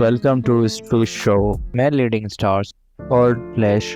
Welcome to Stu Show. मैं leading stars और Flash,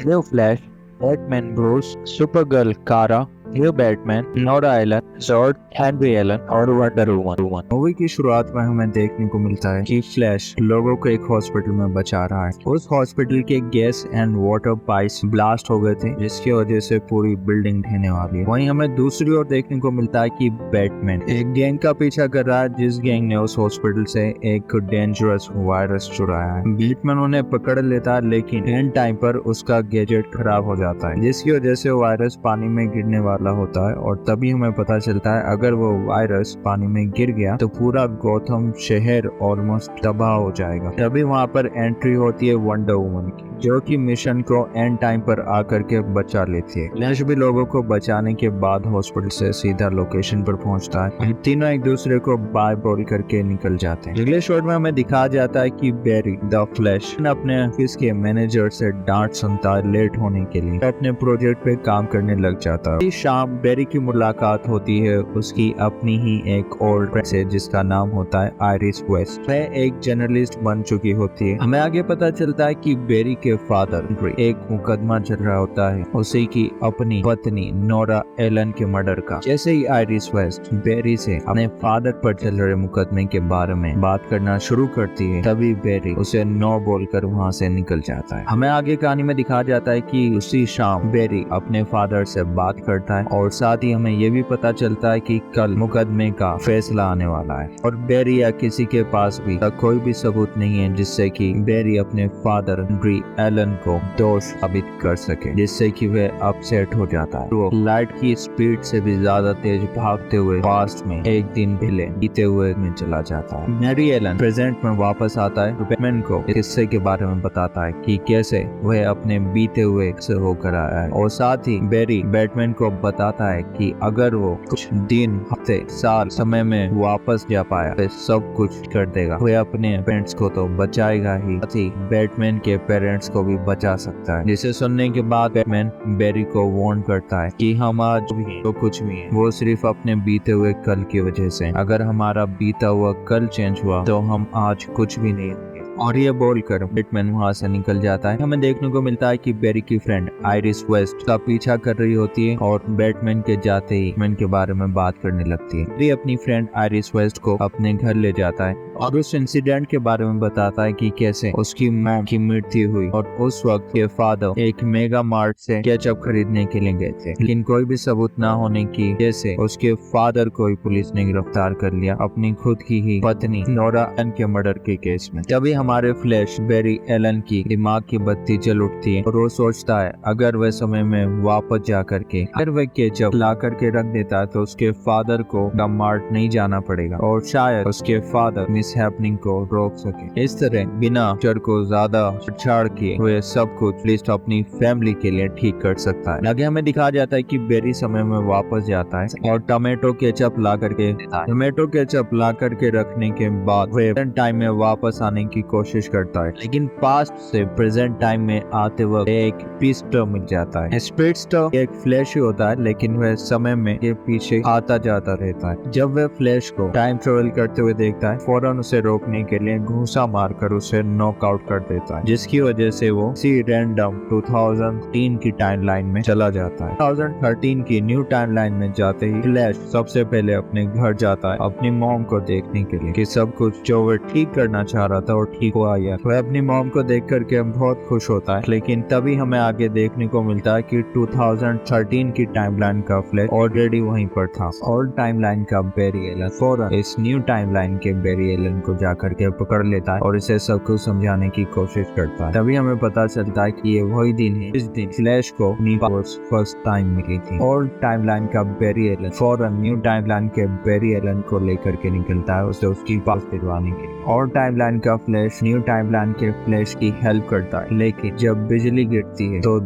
Leo Flash, Batman Bruce, Supergirl Kara, Leo Batman, Nora Allen, Zod, Henry Allen और wonder woman. Movie की शुरुआत में हमें देखने को मिलता है कि फ्लैश लोगों को एक हॉस्पिटल में बचा रहा है। उस हॉस्पिटल के gas and water pipes blast हो गए थे, जिसकी वजह से पूरी बिल्डिंग ढहने वाली है। वहीं हमें दूसरी ओर देखने को मिलता है कि बैटमैन एक गैंग का पीछा कर रहा है, जिस गैंग ने उस हॉस्पिटल से एक डेंजरस वायरस चुराया है। बैटमैन उन्हें पकड़ लेता है, लेकिन एंड टाइम पर उसका गैजेट खराब हो जाता है, जिसकी वजह से वायरस पानी में गिरने वाला होता है। और तभी हमें पता चलता है अगर वो वायरस पानी में गिर गया तो पूरा गौथम शहर ऑलमोस्ट तबाह हो जाएगा। तभी वहाँ पर एंट्री होती है वंडर वुमन की, जो कि मिशन को एंड टाइम पर आकर के बचा लेती है। फ्लैश भी लोगों को बचाने के बाद हॉस्पिटल से सीधा लोकेशन पर पहुंचता है। तीनों एक दूसरे को बाय बोल करके निकल जाते हैं। अगले शॉट में हमें दिखाया जाता है कि बैरी द फ्लैश अपने ऑफिस के मैनेजर से डांट सुनता है लेट होने के लिए, अपने प्रोजेक्ट पे काम करने लग जाता है। शाम बैरी की मुलाकात होती है उसकी अपनी ही एक ओल्ड फ्रेंड से, जिसका नाम होता है आयरिस वेस्ट। वह एक जर्नलिस्ट बन चुकी होती है। हमें आगे पता चलता है कि बैरी के फादर एक मुकदमा चल रहा होता है उसी की अपनी पत्नी नोरा एलन के मर्डर का। जैसे ही आयरिस वेस्ट बैरी से अपने फादर पर चल रहे मुकदमे के बारे में बात करना शुरू करती है, तभी बैरी उसे नो बोलकर वहाँ से निकल जाता है। हमें आगे कहानी में दिखाया जाता है कि उसी शाम बैरी अपने फादर से बात करता है और साथ ही हमें यह भी पता चलता है कि कल मुकदमे का फैसला आने वाला है और बैरी या किसी के पास भी कोई भी सबूत नहीं है जिससे कि बैरी अपने फादर हेनरी एलन को दोष साबित कर सके, जिससे कि वह अपसेट हो जाता है। वो लाइट की स्पीड से भी ज्यादा तेज भागते हुए पास्ट में एक दिन पहले बीते हुए में चला जाता है। हेनरी एलन प्रेजेंट में वापस आता है, बैटमैन को किस्से के बारे में बताता है कि कैसे वह अपने बीते हुए से होकर आया है और साथ ही बैरी बैटमैन को बताता है कि अगर वो कुछ दिन हफ्ते साल समय में वापस जा पाया तो सब कुछ कर देगा। वह अपने पेरेंट्स को तो बचाएगा ही, साथ ही बैटमैन के पेरेंट्स को भी बचा सकता है। जिसे सुनने के बाद बैटमैन बैरी को वार्न करता है कि हम आज भी हैं तो कुछ भी है वो सिर्फ अपने बीते हुए कल की वजह से। अगर हमारा बीता हुआ कल चेंज हुआ तो हम आज कुछ भी नहीं। और ये बोलकर बैटमैन वहाँ से निकल जाता है। हमें देखने को मिलता है कि बैरी की फ्रेंड आयरिस वेस्ट का पीछा कर रही होती है और बैटमैन के जाते ही बैटमैन के बारे में बात करने लगती है। बैरी अपनी फ्रेंड आयरिस वेस्ट को अपने घर ले जाता है और उस इंसिडेंट के बारे में बताता है कि कैसे उसकी मॉम की मृत्यु हुई और उस वक्त के फादर एक मेगा मार्ट से केचप खरीदने के लिए गए थे, लेकिन कोई भी सबूत न होने की वजह से उसके फादर को पुलिस ने गिरफ्तार कर लिया अपनी खुद की ही पत्नी नोरा एलन के मर्डर के केस में। तभी हमारे फ्लैश बैरी एलन की दिमाग की बत्ती जल उठती है और वो सोचता है अगर वह समय में वापस जा करके अगर वह केचप ला करके रख देता है तो उसके फादर को मार्ट नहीं जाना पड़ेगा और शायद उसके फादर मिस हैपनिंग को रोक सके। इस तरह बिना चर को ज्यादा छाड़ के वह सब कुछ लिस्ट अपनी फैमिली के लिए ठीक कर सकता है। आगे हमें दिखाया जाता है कि बैरी समय में वापस जाता है और टमाटो केचप ला करके टमाटो केचप ला करके रखने के बाद वह प्रेजेंट टाइम में वापस आने की कोशिश करता है, लेकिन पास्ट से प्रेजेंट टाइम में आते वक्त एक स्पीडस्टर मिल जाता है। स्पीडस्टर एक फ्लैश ही होता है, लेकिन वह समय में के पीछे आता जाता रहता है। जब वह फ्लैश को टाइम ट्रेवल करते हुए देखता है, फौरन उसे रोकने के लिए घूंसा मारकर उसे नॉकआउट कर देता है, जिसकी वजह से वो इसी रैंडम 2003 की टाइमलाइन में चला जाता है। 2013 की न्यू टाइमलाइन में जाते ही फ्लैश सबसे पहले अपने घर जाता है अपनी मॉम को देखने के लिए कि सब कुछ जो वह ठीक करना चाह रहा था और ठीक हुआ यार। वह अपनी मॉम को देख करके बहुत खुश होता है, लेकिन तभी हमें आगे देखने को मिलता है कि 2013 की टाइमलाइन का फ्लैश ऑलरेडी वहीं पर था। ओल्ड टाइमलाइन का बैरी एलन फौरन इस न्यू टाइमलाइन के बैरी एलन को जाकर के पकड़ लेता है और इसे सब कुछ समझाने की कोशिश करता है। तभी हमें पता चलता है कि ये वही दिन है इस दिन फ्लैश को अपनी पावर्स फर्स्ट टाइम मिली थी। ओल्ड टाइमलाइन का बैरी एलन फौरन न्यू टाइमलाइन के बैरी एलन को लेकर के निकलता है उसे उसकी पास दिलवाने के लिए। ओल्ड टाइमलाइन का फ्लैश न्यू टाइमलाइन के फ्लैश की हेल्प करता है, लेकिन जब बिजली गिरती है तो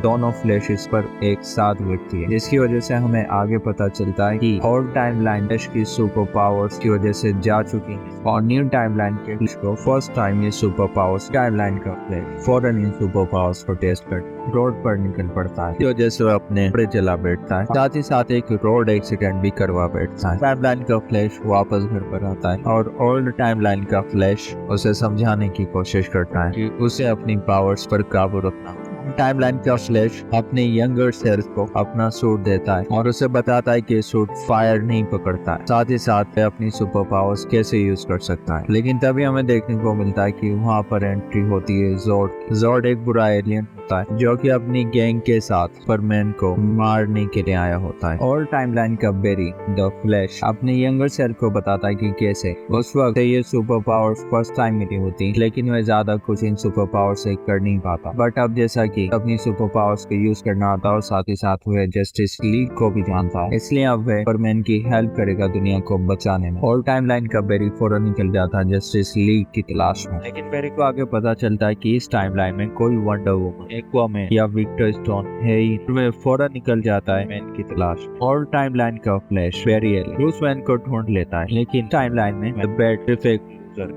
दोनों फ्लैशेस पर एक साथ गिरती है, जिसकी वजह से हमें आगे पता चलता है कि ओल्ड टाइमलाइन फ्लैश की सुपर पावर्स की वजह से से जा चुकी है और न्यू टाइमलाइन के फ्लैश को फर्स्ट टाइम ये सुपर पावर्स टाइमलाइन का फ्लैश फौरन इन सुपर पावर्स को टेस्ट कर रोड पर निकल पड़ता है, जो जैसे वो अपने कपड़े जला बैठता है, साथ ही साथ एक रोड एक्सीडेंट भी करवा बैठता है। टाइमलाइन का फ्लैश वापस घर पर आता है और ओल्ड टाइमलाइन का फ्लैश उसे समझाने की कोशिश करता है कि उसे अपनी पावर्स पर काबू रखना। टाइमलाइन का फ्लैश अपने यंगर सेल्फ को अपना सूट देता है और उसे बताता है कि सूट फायर नहीं पकड़ता है, साथ ही साथ वह अपनी सुपर पावर्स कैसे यूज कर सकता है। लेकिन तभी हमें देखने को मिलता है कि वहाँ पर एंट्री होती है ज़ोर्ड। ज़ोर्ड एक बुरा एलियन होता है जो कि अपनी गैंग के साथ सुपरमैन को मारने के लिए आया होता है। और टाइमलाइन का बेरी द फ्लैश अपने यंगर सेल्फ को बताता है कि कैसे उस वक्त ये सुपर पावर्स फर्स्ट टाइम मिली होती, लेकिन वह ज्यादा कुछ इन सुपर पावर से कर नहीं पाता। बट अब जैसा कि अपनी सुपर पावर्स को यूज करना आता और साथ ही साथ वह जस्टिस लीग को भी जानता है, इसलिए अब वह सुपरमैन की हेल्प करेगा दुनिया को बचाने में। और टाइमलाइन का बेरी फौरन निकल जाता है जस्टिस लीग की तलाश में। लेकिन बेरी को आगे पता चलता है कि इस टाइमलाइन में कोई वंडर वुमन, एक्वामैन या विक्टर स्टोन है ही। वह फौरन निकल जाता है मैन की तलाश में। और टाइमलाइन का फ्लैश बेरियल ब्रूस वैन को ढूंढ लेता है, लेकिन टाइमलाइन में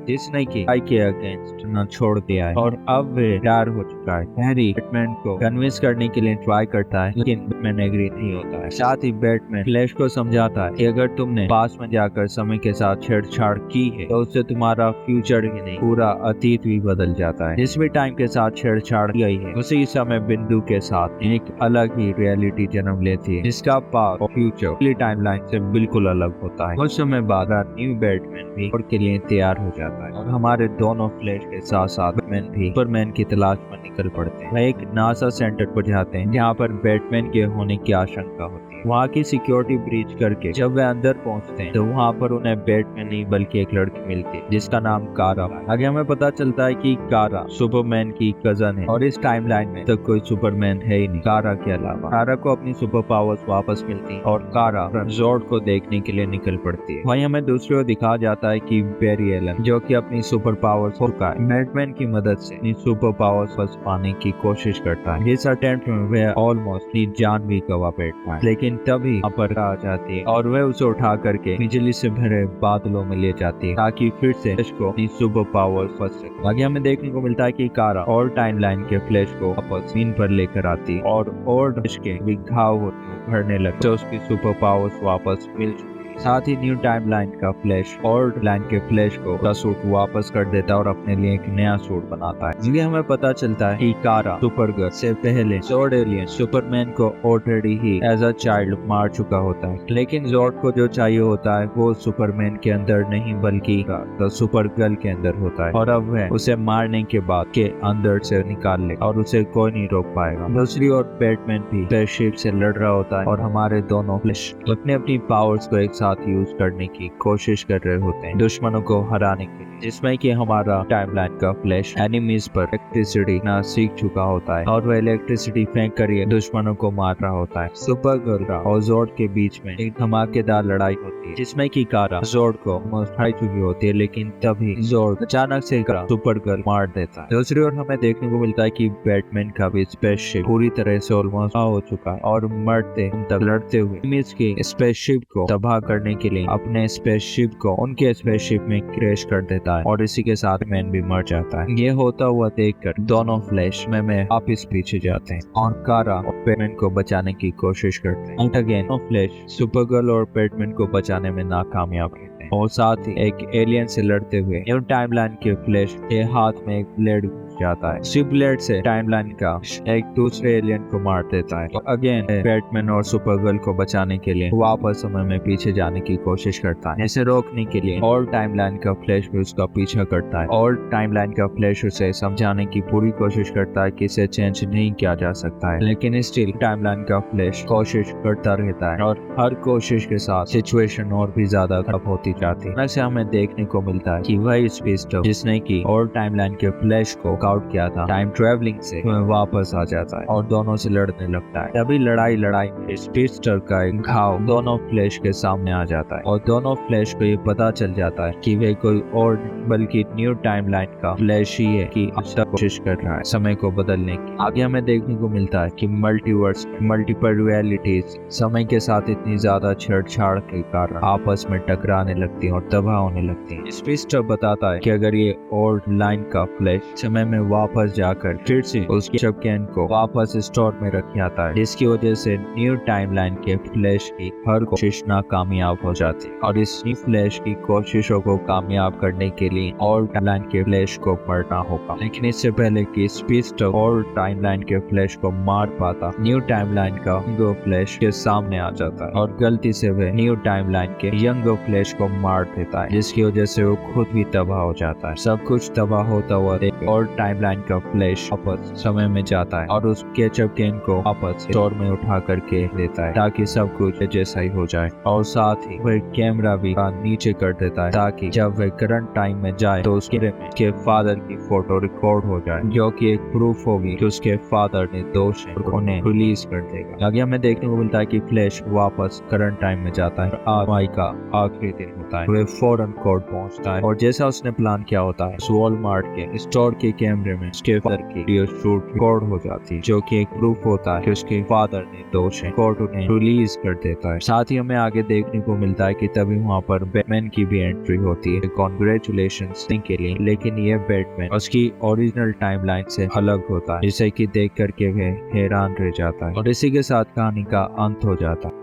जिसने की आई के अगेंस्ट न छोड़ दिया है और अब वे प्यार हो चुका है। हैरी बैटमैन को कन्विंस करने के लिए ट्राई करता है, लेकिन बैटमैन एग्री नहीं होता है। साथ ही बैटमैन फ्लैश को समझाता है कि अगर तुमने पास में जाकर समय के साथ छेड़छाड़ की है तो उससे तुम्हारा फ्यूचर ही नहीं पूरा अतीत भी बदल जाता है। जिस भी टाइम के साथ छेड़छाड़ की गई है उसी समय बिंदु के साथ एक अलग ही रियलिटी जन्म लेती है, जिसका पास्ट और फ्यूचर पिछली टाइमलाइन से बिल्कुल अलग होता है। कुछ समय बाद न्यू बैटमैन भी के लिए तैयार हो जाता है और हमारे दोनों फ्लैश के साथ साथ बैटमैन भी सुपरमैन की तलाश में निकल पड़ते हैं। वह एक नासा सेंटर पर जाते हैं जहाँ पर बैटमैन के होने की आशंका होती है। वहाँ की सिक्योरिटी ब्रीच करके जब वे अंदर पहुँचते हैं तो वहाँ पर उन्हें बैटमैन नहीं बल्कि एक लड़की मिलती है जिसका नाम कारा है। आगे हमें पता चलता है कि कारा सुपरमैन की कजन है और इस टाइमलाइन में तो कोई सुपरमैन है ही नहीं कारा के अलावा। कारा को अपनी सुपर पावर्स वापस मिलती है और कारा ज़ोर्ड को देखने के लिए निकल पड़ती है। वहीं हमें दूसरी ओर दिखाया जाता है कि बेरी एलन जो कि अपनी सुपर पावर्स का बैटमैन की मदद से अपनी सुपर पावर्स वापस पाने की कोशिश करता है। इस अटेम्प्ट में वह ऑलमोस्ट अपनी जान भी गवा बैठता है, लेकिन तभी अपर आ जाती है और वह उसे उठा करके बिजली से भरे बादलों में ले जाती है ताकि फिर से फ्लैश को अपनी सुपर पावर्स फंस सके। आगे हमें देखने को मिलता है कि कारा और टाइमलाइन के फ्लैश को वापस जमीन पर लेकर आती है और फ्लैश के घाव होते भरने लगते तो उसकी सुपर पावर्स वापस मिल चुकी। साथ ही न्यू टाइमलाइन का फ्लैश और लाइन के फ्लैश को का सूट वापस कर देता है और अपने लिए एक नया सूट बनाता है। इसलिए हमें पता चलता है कि कारा सुपरगर्ल से पहले ज़ोर्ड एलियन सुपरमैन को ऑलरेडी ही एज अ चाइल्ड मार चुका होता है, लेकिन ज़ोर्ड को जो चाहिए होता है वो सुपरमैन के अंदर नहीं बल्कि सुपरगर्ल के अंदर होता है और अब वह उसे मारने के बाद के अंदर से निकाल ले और उसे कोई नहीं रोक पाएगा। दूसरी ओर बैटमैन भी स्पेसशिप से लड़ रहा होता है और हमारे दोनों फ्लैश अपनी पावर्स को एक साथ यूज करने की कोशिश कर रहे होते हैं दुश्मनों को हराने के लिए, जिसमें कि हमारा टाइमलाइन का फ्लैश एनिमीज पर इलेक्ट्रिसिटी ना सीख चुका होता है और वह इलेक्ट्रिसिटी फेंक कर दुश्मनों को मार रहा होता है। सुपरगर्ल और ज़ोर्ड के बीच में एक धमाकेदार लड़ाई होती है जिसमें कि कारा ज़ोर्ड को हरा चुकी होती है, लेकिन तभी ज़ोर्ड अचानक से सुपरगर्ल मार देता है। दूसरी ओर हमें देखने को मिलता है कि बैटमैन का भी स्पेसशिप पूरी तरह से ऑलमोस्ट हो चुका है और मरते लड़ते हुए एनिमीज की स्पेसशिप को तबाह करने के लिए अपने स्पेसशिप को उनके स्पेसशिप में क्रैश कर देता है और इसी के साथ मैन भी मर जाता है। ये होता हुआ देखकर दोनों फ्लैश में वापस पीछे जाते हैं और कारा और बैटमैन को बचाने की कोशिश करते हैं। अगेन फ्लैश सुपरगर्ल और बैटमैन को बचाने में नाकामयाब रहते हैं और साथ ही एक एलियन से लड़ते हुए न्यू टाइमलाइन के फ्लैश के हाथ में एक ब्लेड जाता है। इसी ब्लेड से टाइमलाइन का एक दूसरे एलियन को मार देता है और अगेन बैटमैन और सुपरगर्ल को बचाने के लिए वापस समय में पीछे जाने की कोशिश करता है। इसे रोकने के लिए और टाइमलाइन का फ्लैश भी उसका पीछा करता है और टाइमलाइन का फ्लैश उसे समझाने की पूरी कोशिश करता है कि इसे चेंज नहीं किया जा सकता है, लेकिन स्टिल टाइमलाइन का फ्लैश कोशिश करता रहता है और हर कोशिश के साथ सिचुएशन और भी ज्यादा खराब होती जाती है। ऐसे हमें देखने को मिलता है कि वही स्पेस जिसने की और टाइमलाइन के फ्लैश को वर्कआउट किया था टाइम ट्रेवलिंग से, वह वापस आ जाता है और दोनों से लड़ने लगता है। तभी लड़ाई में स्पीडस्टर का एक घाव दोनों फ्लैश के सामने आ जाता है और दोनों फ्लैश को ये पता चल जाता है कि वे कोई और बल्कि न्यू टाइमलाइन का फ्लैश ही है कि अब तक कोशिश कर रहा है समय को बदलने की। आगे हमें देखने को मिलता है कि मल्टीवर्स मल्टीपल रियलिटीज समय के साथ इतनी ज्यादा छेड़छाड़ के कारण आपस में टकराने लगती हैं और तबाह होने लगती हैं। स्पीडस्टर बताता है कि अगर ये ओल्ड लाइन का फ्लैश समय में वापस जाकर फिर से उसके कैन को वापस स्टोर में रख आता है, जिसकी वजह से न्यू टाइमलाइन के फ्लैश की हर कोशिश नाकामयाब हो जाती है और इस न्यू फ्लैश की कोशिशों को कामयाब करने के लिए ओल्ड टाइमलाइन के फ्लैश को मरना होगा। लेकिन इससे पहले कि स्पीडस्टर ओल्ड टाइमलाइन के फ्लैश को मार पाता, न्यू टाइमलाइन का यंग फ्लैश के सामने आ जाता है और गलती से वह न्यू टाइमलाइन के यंग फ्लैश को मार देता है, जिसकी वजह से वो खुद भी तबाह हो जाता है। सब कुछ तबाह होता हुआ देख ओल्ड टाइमलाइन का फ्लैश वापस समय में जाता है और उस केचप कैन को वापस स्टोर में उठा करके देता है ताकि सब कुछ जैसा ही हो जाए और साथ ही वह कैमरा भी नीचे कर देता है ताकि जब वह करंट टाइम में जाए तो उसके फादर की फोटो रिकॉर्ड हो जाए, जो कि एक प्रूफ होगी कि उसके फादर ने दोष है और उन्हें रिलीज कर देगा। आगे हमें देखने को मिलता है कि फ्लैश वापस करंट टाइम में जाता है। आज का आखिरी दिन होता है, वह फौरन कोर्ट पहुंचता है और जैसा उसने प्लान किया होता है, वॉलमार्ट के स्टोर के कैमरे में उसके फादर की वीडियो शूट रिकॉर्ड हो जाती है, जो कि एक प्रूफ होता है कि उसके फादर ने दोष है। कोर्ट उन्हें रिलीज कर देता है। साथ ही हमें आगे देखने को मिलता है कि तभी वहाँ पर बैटमैन की भी एंट्री होती है कॉन्ग्रेचुलेशंस के लिए, लेकिन ये बैटमैन उसकी ओरिजिनल टाइमलाइन से अलग होता है, जिसे कि देख करके वह हैरान रह जाता है और इसी के साथ कहानी का अंत हो जाता है।